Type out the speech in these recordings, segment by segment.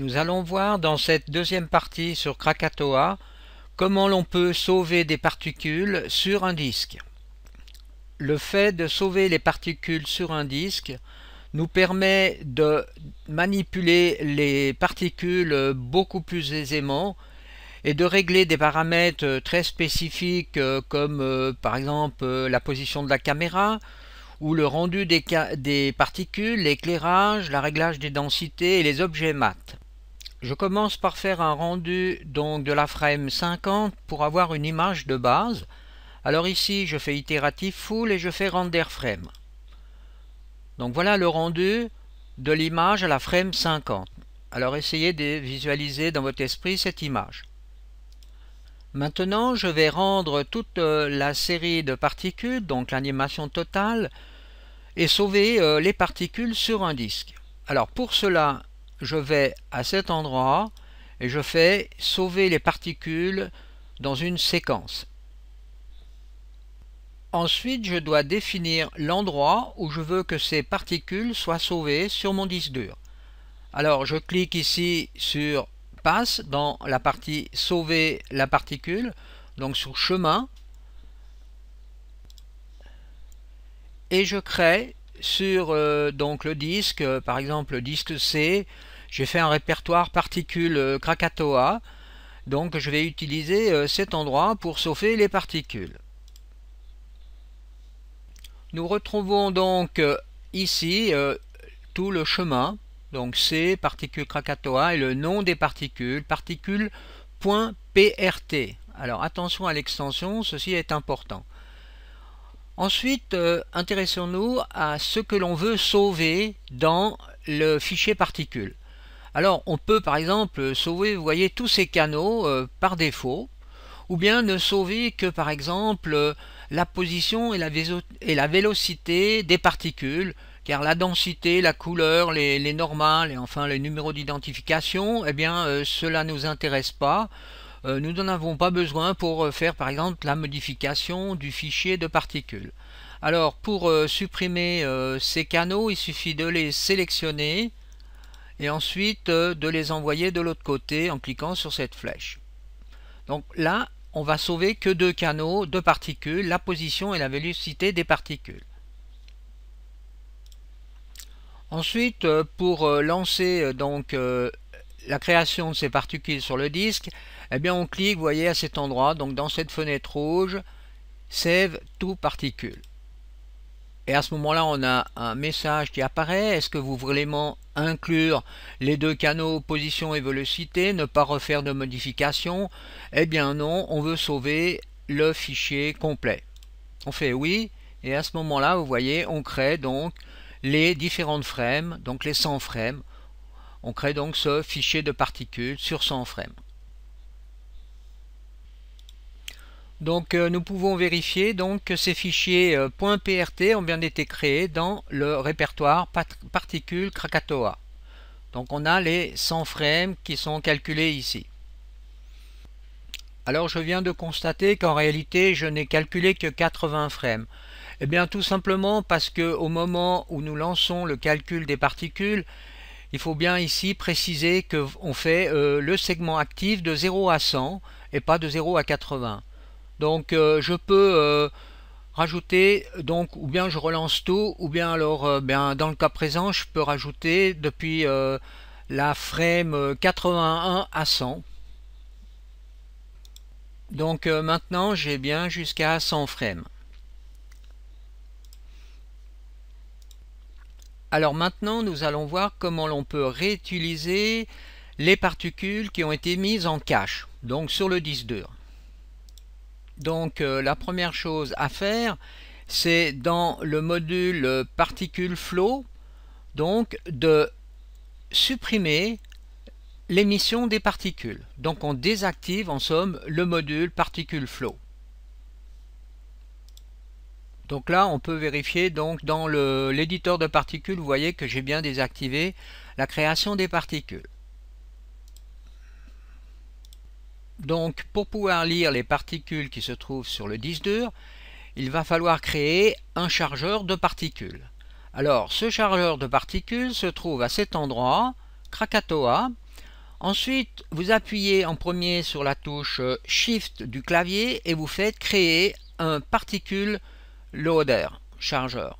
Nous allons voir dans cette deuxième partie sur Krakatoa comment l'on peut sauver des particules sur un disque. Le fait de sauver les particules sur un disque nous permet de manipuler les particules beaucoup plus aisément et de régler des paramètres très spécifiques comme par exemple la position de la caméra ou le rendu des particules, l'éclairage, le réglage des densités et les objets mat. Je commence par faire un rendu donc de la frame 50 pour avoir une image de base. Alors ici je fais itératif full et je fais render frame. Donc voilà le rendu de l'image à la frame 50. Alors essayez de visualiser dans votre esprit cette image. Maintenant je vais rendre toute la série de particules, donc l'animation totale, et sauver les particules sur un disque. Alors pour cela, je vais à cet endroit et je fais sauver les particules dans une séquence. Ensuite, je dois définir l'endroit où je veux que ces particules soient sauvées sur mon disque dur. Alors je clique ici sur Passe dans la partie Sauver la particule, donc sur Chemin, et je crée sur donc le disque, par exemple le disque C, j'ai fait un répertoire particules Krakatoa, donc je vais utiliser cet endroit pour sauver les particules. Nous retrouvons donc ici tout le chemin, donc C, particules Krakatoa, et le nom des particules, particules.prt. Alors attention à l'extension, ceci est important. Ensuite, intéressons-nous à ce que l'on veut sauver dans le fichier particules. Alors, on peut par exemple sauver, vous voyez, tous ces canaux par défaut, ou bien ne sauver que par exemple la position et la vélocité des particules, car la densité, la couleur, les normales et enfin les numéros d'identification, eh bien cela ne nous intéresse pas. Nous n'en avons pas besoin pour faire par exemple la modification du fichier de particules. Alors pour supprimer ces canaux, il suffit de les sélectionner et ensuite de les envoyer de l'autre côté en cliquant sur cette flèche. Donc là, on va sauver que deux canaux de particules, la position et la vélocité des particules. Ensuite, pour lancer donc la création de ces particules sur le disque, eh bien on clique, vous voyez, à cet endroit, donc dans cette fenêtre rouge, Save to Particle. Et à ce moment-là, on a un message qui apparaît. Est-ce que vous voulez vraiment inclure les deux canaux position et vélocité, ne pas refaire de modification? Eh bien non, on veut sauver le fichier complet. On fait oui, et à ce moment-là, vous voyez, on crée donc les différentes frames, donc les 100 frames. On crée donc ce fichier de particules sur 100 frames. Donc nous pouvons vérifier donc que ces fichiers .prt ont bien été créés dans le répertoire particules Krakatoa. Donc on a les 100 frames qui sont calculés ici. Alors je viens de constater qu'en réalité je n'ai calculé que 80 frames. Eh bien tout simplement parce que au moment où nous lançons le calcul des particules, il faut bien ici préciser qu'on fait le segment actif de 0 à 100 et pas de 0 à 80. Donc je peux rajouter, donc, ou bien je relance tout, ou bien alors dans le cas présent je peux rajouter depuis la frame 81 à 100. Donc maintenant j'ai bien jusqu'à 100 frames. Alors maintenant nous allons voir comment l'on peut réutiliser les particules qui ont été mises en cache, donc sur le disque dur. Donc la première chose à faire, c'est dans le module Particle Flow, donc de supprimer l'émission des particules. Donc on désactive en somme le module Particle Flow. Donc là on peut vérifier donc dans l'éditeur de particules, vous voyez que j'ai bien désactivé la création des particules. Donc pour pouvoir lire les particules qui se trouvent sur le disque dur, il va falloir créer un chargeur de particules. Alors ce chargeur de particules se trouve à cet endroit, Krakatoa. Ensuite, vous appuyez en premier sur la touche Shift du clavier et vous faites créer un particule loader, chargeur.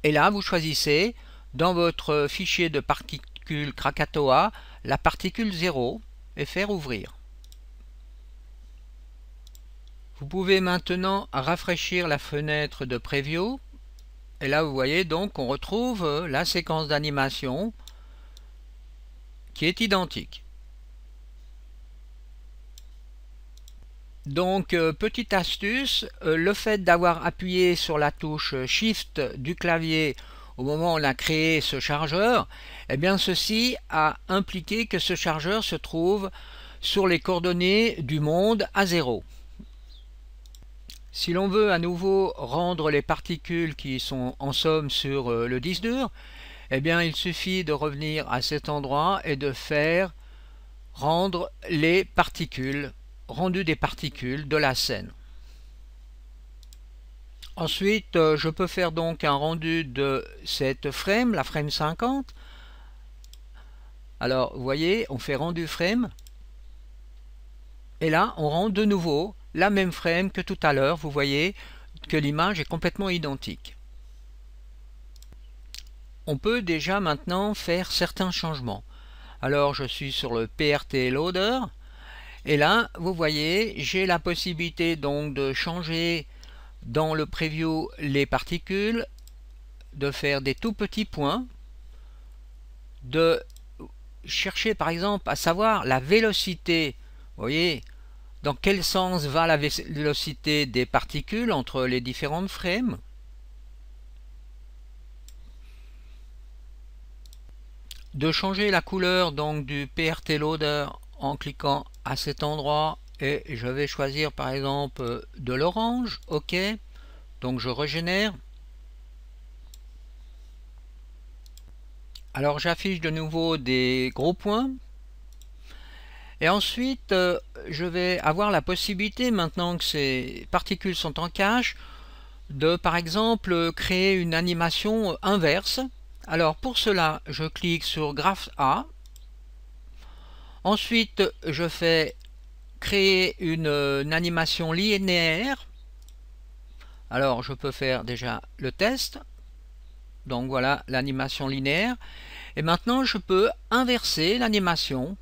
Et là, vous choisissez dans votre fichier de particules Krakatoa la particule 0 et faire ouvrir. Vous pouvez maintenant rafraîchir la fenêtre de Preview. Et là, vous voyez donc qu'on retrouve la séquence d'animation qui est identique. Donc, petite astuce, le fait d'avoir appuyé sur la touche Shift du clavier au moment où on a créé ce chargeur, eh bien ceci a impliqué que ce chargeur se trouve sur les coordonnées du monde à 0. Si l'on veut à nouveau rendre les particules qui sont en somme sur le disque dur, eh bien il suffit de revenir à cet endroit et de faire rendre les particules, rendu des particules de la scène. Ensuite, je peux faire donc un rendu de cette frame, la frame 50. Alors, vous voyez, on fait rendu frame. Et là, on rend de nouveau la même frame que tout à l'heure. Vous voyez que l'image est complètement identique. On peut déjà maintenant faire certains changements. Alors, je suis sur le PRT Loader. Et là, vous voyez, j'ai la possibilité donc de changer dans le preview les particules, de faire des tout petits points, de chercher par exemple à savoir la vélocité. Vous voyez, dans quel sens va la vélocité des particules entre les différentes frames. De changer la couleur donc du PRT Loader en cliquant à cet endroit et je vais choisir par exemple de l'orange. OK, donc je régénère. Alors j'affiche de nouveau des gros points et ensuite je vais avoir la possibilité, maintenant que ces particules sont en cache, de par exemple créer une animation inverse. Alors pour cela, je clique sur Graph A. Ensuite, je fais créer une animation linéaire. Alors, je peux faire déjà le test. Donc voilà l'animation linéaire. Et maintenant, je peux inverser l'animation.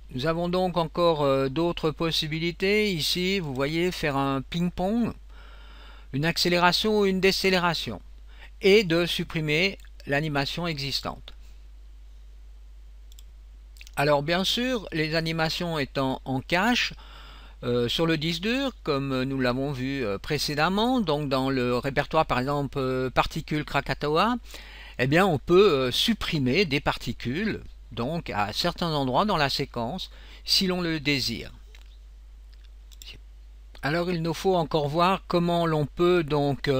Nous avons donc encore d'autres possibilités. Ici, vous voyez, faire un ping-pong, une accélération ou une décélération, et de supprimer l'animation existante. Alors bien sûr, les animations étant en cache sur le disque dur, comme nous l'avons vu précédemment, donc dans le répertoire par exemple particules Krakatoa, eh bien on peut supprimer des particules donc à certains endroits dans la séquence si l'on le désire. Alors il nous faut encore voir comment l'on peut donc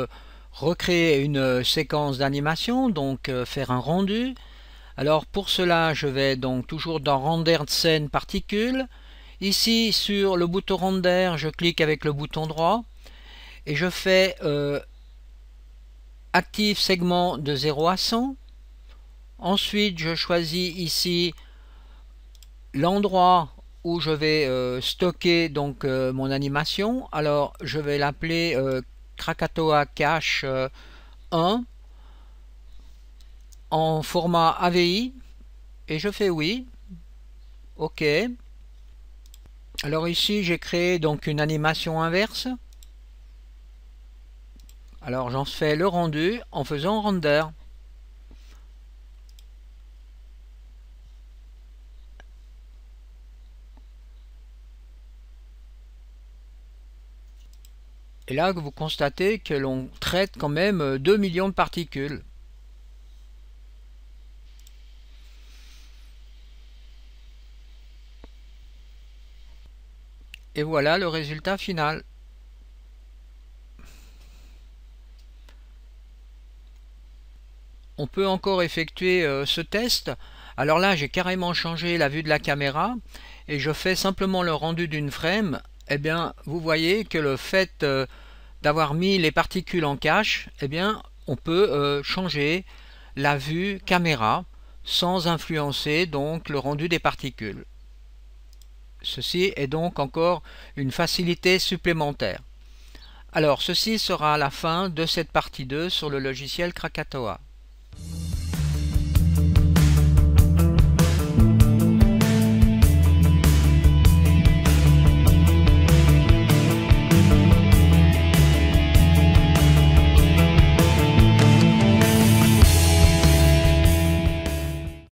recréer une séquence d'animation, donc faire un rendu. Alors pour cela, je vais donc toujours dans Render scène particules. Ici sur le bouton Render, je clique avec le bouton droit et je fais Active segment de 0 à 100. Ensuite, je choisis ici l'endroit où je vais stocker donc mon animation. Alors je vais l'appeler Krakatoa Cache 1 en format AVI et je fais oui. OK. Alors ici j'ai créé donc une animation inverse. Alors j'en fais le rendu en faisant render. Et là vous constatez que l'on traite quand même 2 millions de particules. Et voilà le résultat final. On peut encore effectuer ce test. Alors là, j'ai carrément changé la vue de la caméra et je fais simplement le rendu d'une frame. eh bien, vous voyez que le fait d'avoir mis les particules en cache, eh bien, on peut changer la vue caméra sans influencer donc le rendu des particules. Ceci est donc encore une facilité supplémentaire. Alors, ceci sera la fin de cette partie 2 sur le logiciel Krakatoa.